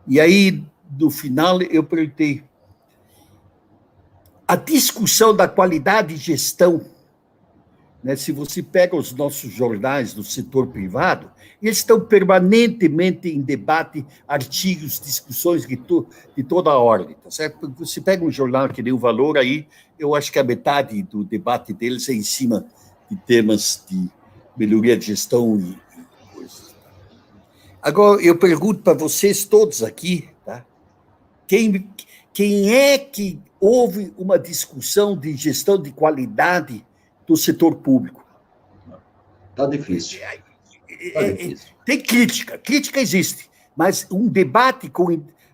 E aí, no final, eu perguntei a discussão da qualidade de gestão, né? Se você pega os nossos jornais do setor privado, eles estão permanentemente em debate, artigos, discussões de toda a ordem, tá certo? Você pega um jornal que nem o Valor, aí eu acho que a metade do debate deles é em cima de temas de melhoria de gestão e coisas. Agora, eu pergunto para vocês todos aqui, tá? Quem é que houve uma discussão de gestão de qualidade do setor público? Está difícil. Tem crítica existe, mas um debate com,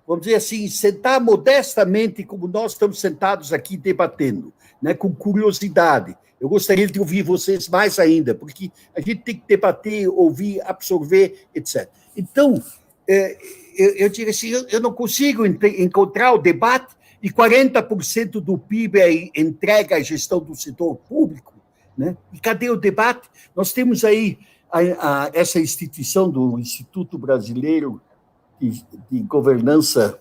vamos dizer assim, sentar modestamente, como nós estamos sentados aqui debatendo, né, com curiosidade. Eu gostaria de ouvir vocês mais ainda, porque a gente tem que debater, ouvir, absorver, etc. Então, eu diria assim, eu não consigo encontrar o debate e 40% do PIB é entregue à gestão do setor público, né? E cadê o debate? Nós temos aí essa instituição do Instituto Brasileiro de Governança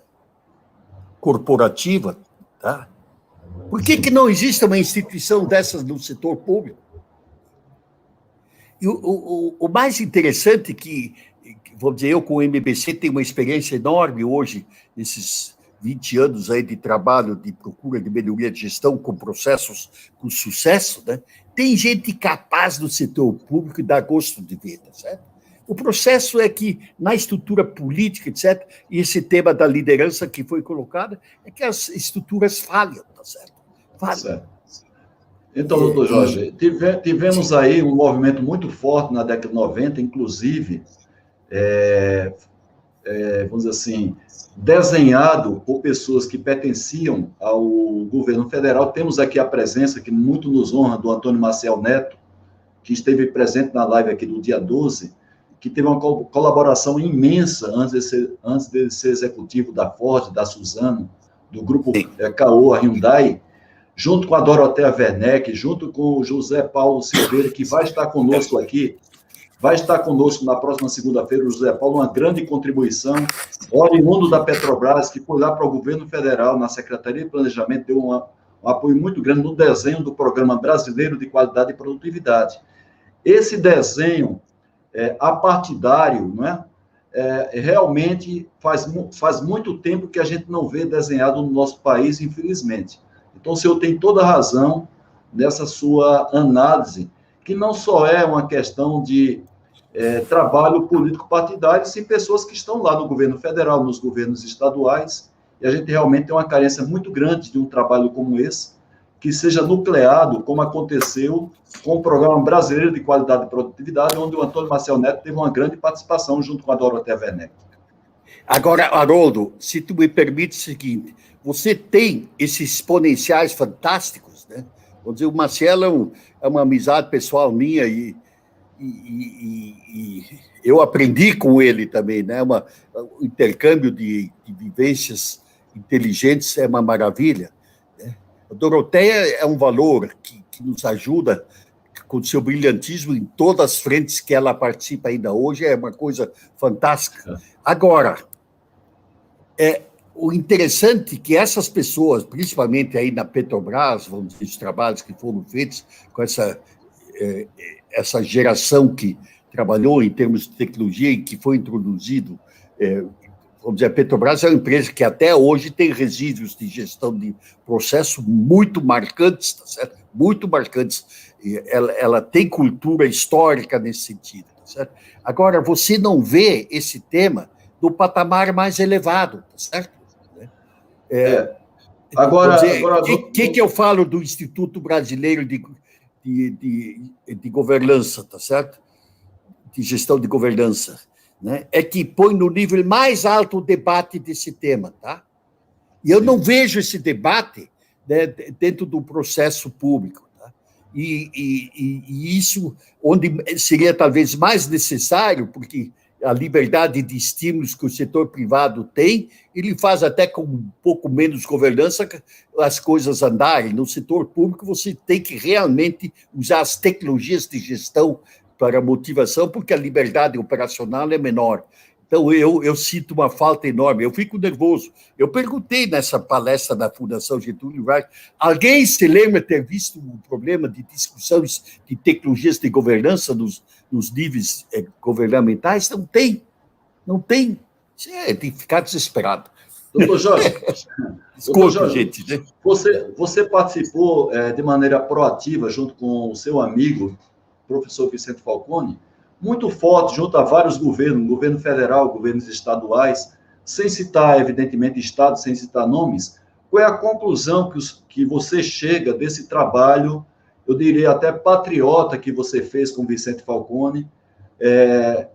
Corporativa, tá? Por que não existe uma instituição dessas no setor público? E o mais interessante que, vamos dizer, eu com o MBC tenho uma experiência enorme hoje, nesses 20 anos aí de trabalho, de procura de melhoria de gestão com processos com sucesso, né? Tem gente capaz no setor público e dá gosto de ver, tá certo? O processo é que, na estrutura política, etc., e esse tema da liderança que foi colocado, é que as estruturas falham, tá certo? Falham. Certo. Então, doutor Jorge, tivemos aí um movimento muito forte na década de 90, inclusive, vamos dizer assim, desenhado por pessoas que pertenciam ao governo federal. Temos aqui a presença, que muito nos honra, do Antônio Maciel Neto, que esteve presente na live aqui do dia 12, que teve uma colaboração imensa antes de ser executivo da Ford, da Suzano, do grupo Caoa Hyundai, junto com a Dorothea Werneck, junto com o José Paulo Silveira, que vai estar conosco aqui. Vai estar conosco na próxima segunda-feira, o José Paulo, uma grande contribuição, oriundo da Petrobras, que foi lá para o governo federal, na Secretaria de Planejamento, deu um apoio muito grande no desenho do Programa Brasileiro de Qualidade e Produtividade. Esse desenho apartidário, não é? Realmente faz muito tempo que a gente não vê desenhado no nosso país, infelizmente. Então, o senhor tem toda a razão nessa sua análise, que não só é uma questão de trabalho político-partidário, sim pessoas que estão lá no governo federal, nos governos estaduais, e a gente realmente tem uma carência muito grande de um trabalho como esse, que seja nucleado, como aconteceu com o Programa Brasileiro de Qualidade e Produtividade, onde o Antônio Maciel Neto teve uma grande participação junto com a Dorothea Werneck. Agora, Haroldo, se tu me permite o seguinte, você tem esses exponenciais fantásticos, né? Vou dizer, o Marcelo é uma amizade pessoal minha e eu aprendi com ele também, né? O intercâmbio de vivências inteligentes é uma maravilha, né? A Dorothea é um valor que nos ajuda com seu brilhantismo em todas as frentes que ela participa ainda hoje, é uma coisa fantástica. Agora, o interessante é que essas pessoas, principalmente aí na Petrobras, vamos dizer, os trabalhos que foram feitos com essa geração que trabalhou em termos de tecnologia e que foi introduzido, vamos dizer, a Petrobras é uma empresa que até hoje tem resíduos de gestão de processo muito marcantes, tá certo? Muito marcantes. Ela tem cultura histórica nesse sentido, tá certo? Agora, você não vê esse tema no patamar mais elevado, tá certo? Agora, o que eu falo do Instituto Brasileiro de Governança, tá certo? De gestão de governança, né? É que põe no nível mais alto o debate desse tema, tá? E eu não vejo esse debate, né, dentro do processo público, tá? E isso, onde seria talvez mais necessário, porque a liberdade de estímulos que o setor privado tem, ele faz até com um pouco menos governança as coisas andarem. No setor público, você tem que realmente usar as tecnologias de gestão para motivação, porque a liberdade operacional é menor. Então, eu sinto uma falta enorme, eu fico nervoso. Eu perguntei nessa palestra da Fundação Getúlio Vargas, alguém se lembra ter visto um problema de discussões de tecnologias de governança nos níveis governamentais? Não tem. É de ficar desesperado. Doutor Jorge, Desculpe, gente. Né? Você participou de maneira proativa, junto com o seu amigo, professor Vicente Falcone, muito forte, junto a vários governos, governo federal, governos estaduais, sem citar, evidentemente, estados, sem citar nomes. Qual é a conclusão que você chega desse trabalho, eu diria até patriota, que você fez com Vicente Falcone,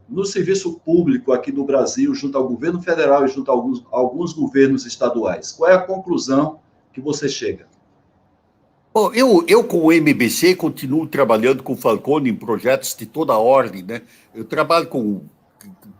no serviço público aqui do Brasil, junto ao governo federal e junto a alguns governos estaduais? Qual é a conclusão que você chega? Bom, eu com o MBC continuo trabalhando com o Falcone em projetos de toda a ordem, né? Eu trabalho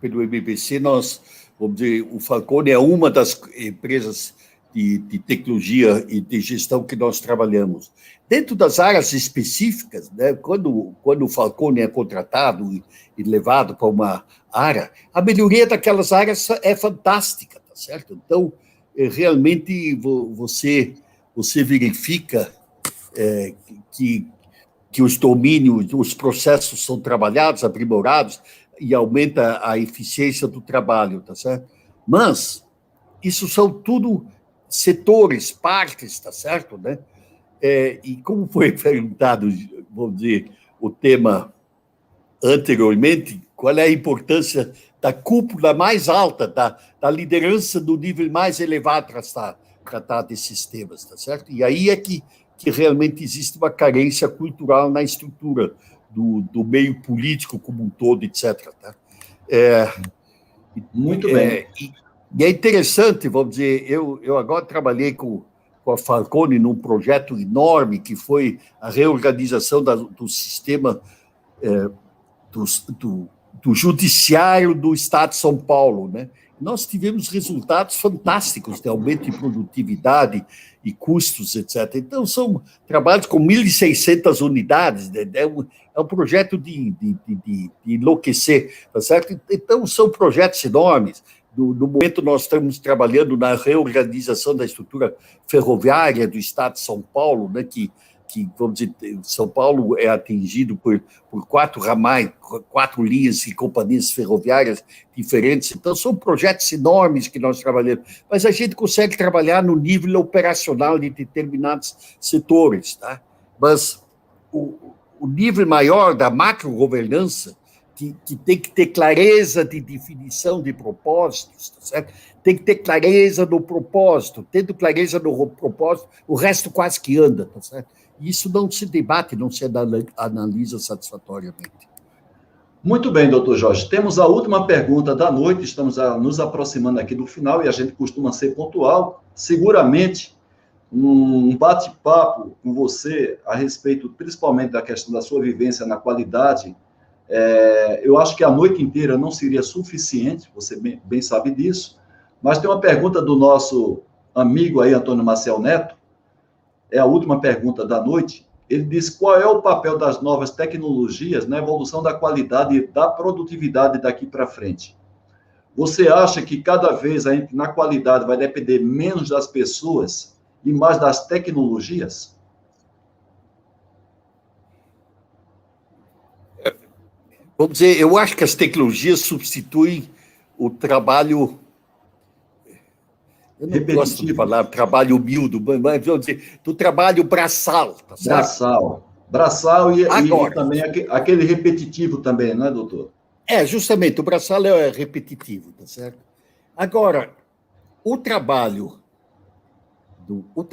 pelo MBC, vamos dizer, o Falcone é uma das empresas de tecnologia e de gestão que nós trabalhamos. Dentro das áreas específicas, né, quando o Falcone é contratado e levado para uma área, a melhoria daquelas áreas é fantástica, tá certo? Então, realmente, você verifica que os domínios, os processos são trabalhados, aprimorados, e aumenta a eficiência do trabalho, tá certo? Mas isso são tudo setores, partes, tá certo, né? E como foi perguntado, vamos dizer, o tema anteriormente, qual é a importância da cúpula mais alta, da liderança do nível mais elevado para tratar desses temas, tá certo? E aí é que realmente existe uma carência cultural na estrutura do meio político como um todo, etc. Tá? Muito bem. E é interessante, vamos dizer, eu agora trabalhei com a Falcone num projeto enorme que foi a reorganização do sistema do judiciário do Estado de São Paulo, né? Nós tivemos resultados fantásticos de aumento de produtividade e custos, etc. Então, são trabalhos com 1.600 unidades, né? É um projeto de enlouquecer, tá certo? Então, são projetos enormes. No momento, nós estamos trabalhando na reorganização da estrutura ferroviária do Estado de São Paulo, né, que vamos dizer, São Paulo é atingido por 4 ramais, 4 linhas e companhias ferroviárias diferentes. Então, são projetos enormes que nós trabalhamos, mas a gente consegue trabalhar no nível operacional de determinados setores, tá? Mas o nível maior da macrogovernança, que tem que ter clareza de definição de propósitos, tá certo? Tem que ter clareza no propósito. Tendo clareza no propósito, o resto quase que anda, tá certo? E isso não se debate, não se analisa satisfatoriamente. Muito bem, doutor Jorge. Temos a última pergunta da noite, estamos nos aproximando aqui do final e a gente costuma ser pontual. Seguramente, um bate-papo com você a respeito, principalmente da questão da sua vivência na qualidade, eu acho que a noite inteira não seria suficiente, você bem sabe disso, mas tem uma pergunta do nosso amigo aí, Antônio Maciel Neto, é a última pergunta da noite. Ele diz: qual é o papel das novas tecnologias na evolução da qualidade e da produtividade daqui para frente? Você acha que cada vez na qualidade vai depender menos das pessoas e mais das tecnologias? Vamos dizer, eu acho que as tecnologias substituem o trabalho. Eu não gosto de falar trabalho humilde, mas vamos dizer, do trabalho braçal, tá certo? Braçal e também aquele repetitivo também, não é, doutor? Justamente, o braçal é repetitivo, tá certo? Agora, o trabalho o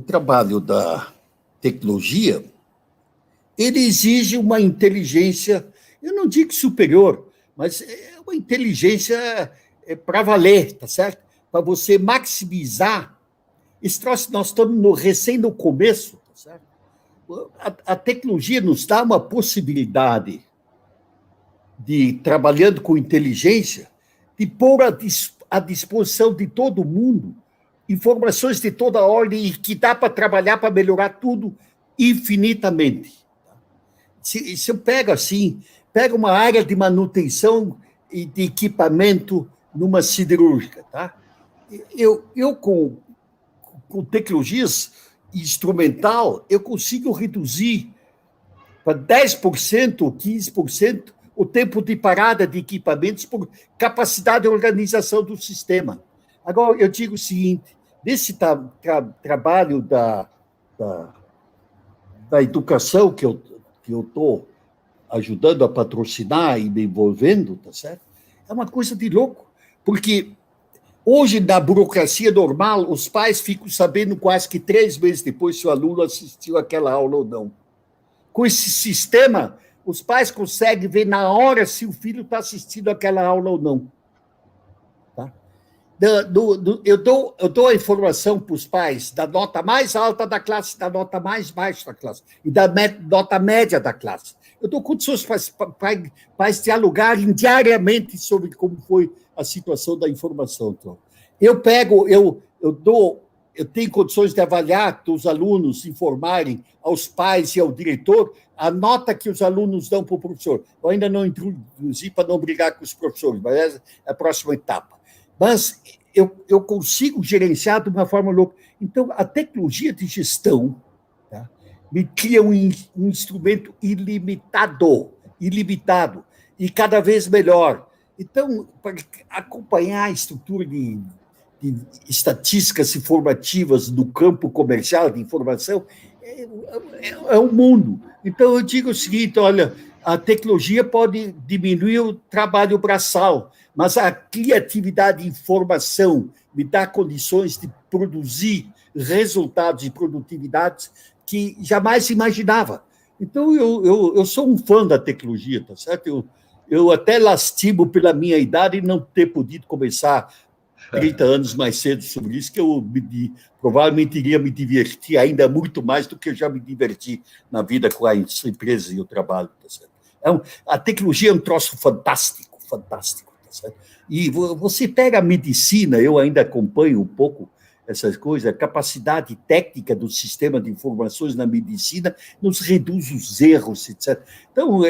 trabalho da tecnologia, ele exige uma inteligência, eu não digo superior, mas é uma inteligência para valer, tá certo? Para você maximizar. Esse troço, nós estamos recém no começo, tá certo? A tecnologia nos dá uma possibilidade de, trabalhando com inteligência, de pôr à disposição de todo mundo informações de toda ordem e que dá para trabalhar para melhorar tudo infinitamente. Se eu pego assim, pega uma área de manutenção e de equipamento numa siderúrgica, tá? Eu com tecnologias instrumental, eu consigo reduzir para 10% ou 15% o tempo de parada de equipamentos por capacidade de organização do sistema. Agora, eu digo o seguinte, nesse trabalho da educação que eu estou ajudando a patrocinar e me envolvendo, tá certo? É uma coisa de louco, porque hoje, na burocracia normal, os pais ficam sabendo quase que 3 meses depois se o aluno assistiu àquela aula ou não. Com esse sistema, os pais conseguem ver na hora se o filho está assistindo àquela aula ou não. Tá? Eu dou a informação para os pais da nota mais alta da classe, da nota mais baixa da classe e da nota média da classe. Eu dou condições para pais dialogarem diariamente sobre como foi a situação da informação. Então, eu tenho condições de avaliar, os alunos informarem aos pais e ao diretor a nota que os alunos dão para o professor. Eu ainda não introduzi para não brigar com os professores, mas essa é a próxima etapa. Mas eu consigo gerenciar de uma forma louca. Então, a tecnologia de gestão, tá, me cria um instrumento ilimitado e cada vez melhor. Então, para acompanhar a estrutura de estatísticas informativas do campo comercial de informação, é um mundo. Então, eu digo o seguinte, olha, a tecnologia pode diminuir o trabalho braçal, mas a criatividade e informação me dá condições de produzir resultados e produtividades que jamais imaginava. Então, eu sou um fã da tecnologia, tá certo? Eu até lastimo pela minha idade não ter podido começar 30 anos mais cedo sobre isso, que eu provavelmente iria me divertir ainda muito mais do que eu já me diverti na vida com as empresas e o trabalho. Tá certo? A tecnologia é um troço fantástico, tá certo? E você pega a medicina, eu ainda acompanho um pouco essas coisas, a capacidade técnica do sistema de informações na medicina nos reduz os erros, etc. Então,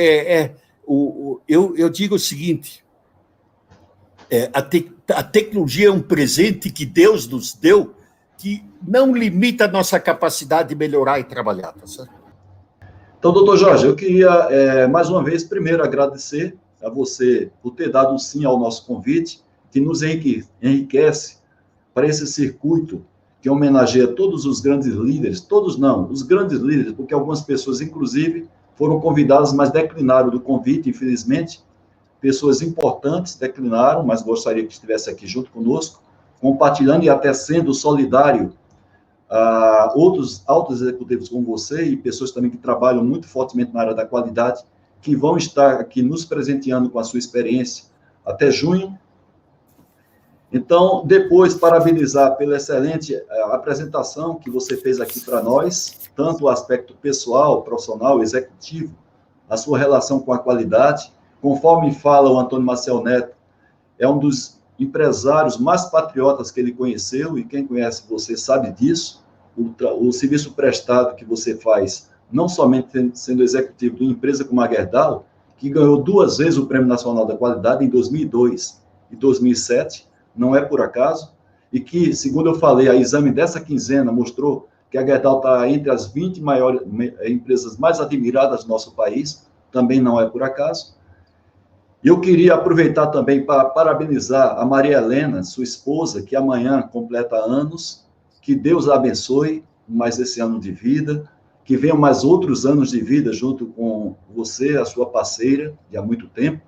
eu digo o seguinte, a tecnologia é um presente que Deus nos deu que não limita a nossa capacidade de melhorar e trabalhar, tá certo? Então, doutor Jorge, eu queria, mais uma vez, primeiro agradecer a você por ter dado um sim ao nosso convite, que nos enriquece para esse circuito que homenageia todos os grandes líderes, todos não, os grandes líderes, porque algumas pessoas, inclusive, foram convidadas, mas declinaram do convite, infelizmente. Pessoas importantes declinaram, mas gostaria que estivesse aqui junto conosco, compartilhando e até sendo solidário a outros altos executivos como você e pessoas também que trabalham muito fortemente na área da qualidade, que vão estar aqui nos presenteando com a sua experiência até junho. Então, depois, parabenizar pela excelente apresentação que você fez aqui para nós, tanto o aspecto pessoal, profissional, executivo, a sua relação com a qualidade. Conforme fala o Antônio Maciel Neto, é um dos empresários mais patriotas que ele conheceu, e quem conhece você sabe disso. O serviço prestado que você faz, não somente sendo executivo de uma empresa como a Gerdau, que ganhou 2 vezes o Prêmio Nacional da Qualidade, em 2002 e 2007, não é por acaso, e que, segundo eu falei, a exame dessa quinzena mostrou que a Gerdau está entre as 20 maiores empresas mais admiradas do nosso país, também não é por acaso. Eu queria aproveitar também para parabenizar a Maria Helena, sua esposa, que amanhã completa anos, que Deus a abençoe mais esse ano de vida, que venham mais outros anos de vida junto com você, a sua parceira, de há muito tempo.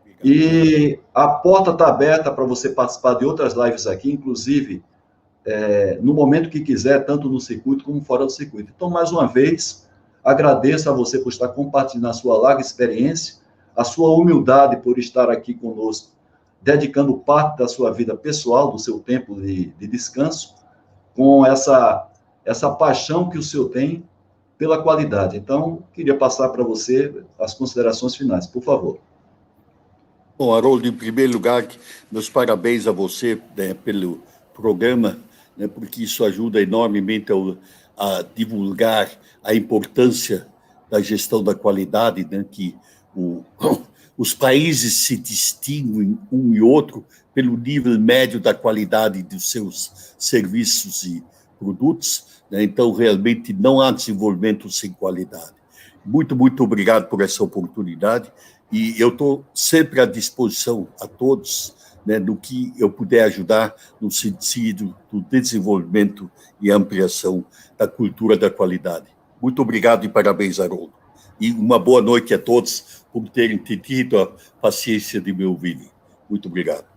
Obrigado. E a porta está aberta para você participar de outras lives aqui, inclusive no momento que quiser, tanto no circuito como fora do circuito. Então, mais uma vez, agradeço a você por estar compartilhando a sua larga experiência, a sua humildade por estar aqui conosco, dedicando parte da sua vida pessoal, do seu tempo de descanso, com essa paixão que o senhor tem pela qualidade. Então, queria passar para você as considerações finais, por favor. Bom, Haroldo, em primeiro lugar, meus parabéns a você, né, pelo programa, né, porque isso ajuda enormemente a divulgar a importância da gestão da qualidade, né, que os países se distinguem um e outro pelo nível médio da qualidade dos seus serviços e produtos, né, então realmente não há desenvolvimento sem qualidade. Muito, muito obrigado por essa oportunidade e eu estou sempre à disposição a todos, né, no que eu puder ajudar no sentido do desenvolvimento e ampliação da cultura da qualidade. Muito obrigado e parabéns, Haroldo. E uma boa noite a todos por terem tido a paciência de me ouvirem. Muito obrigado.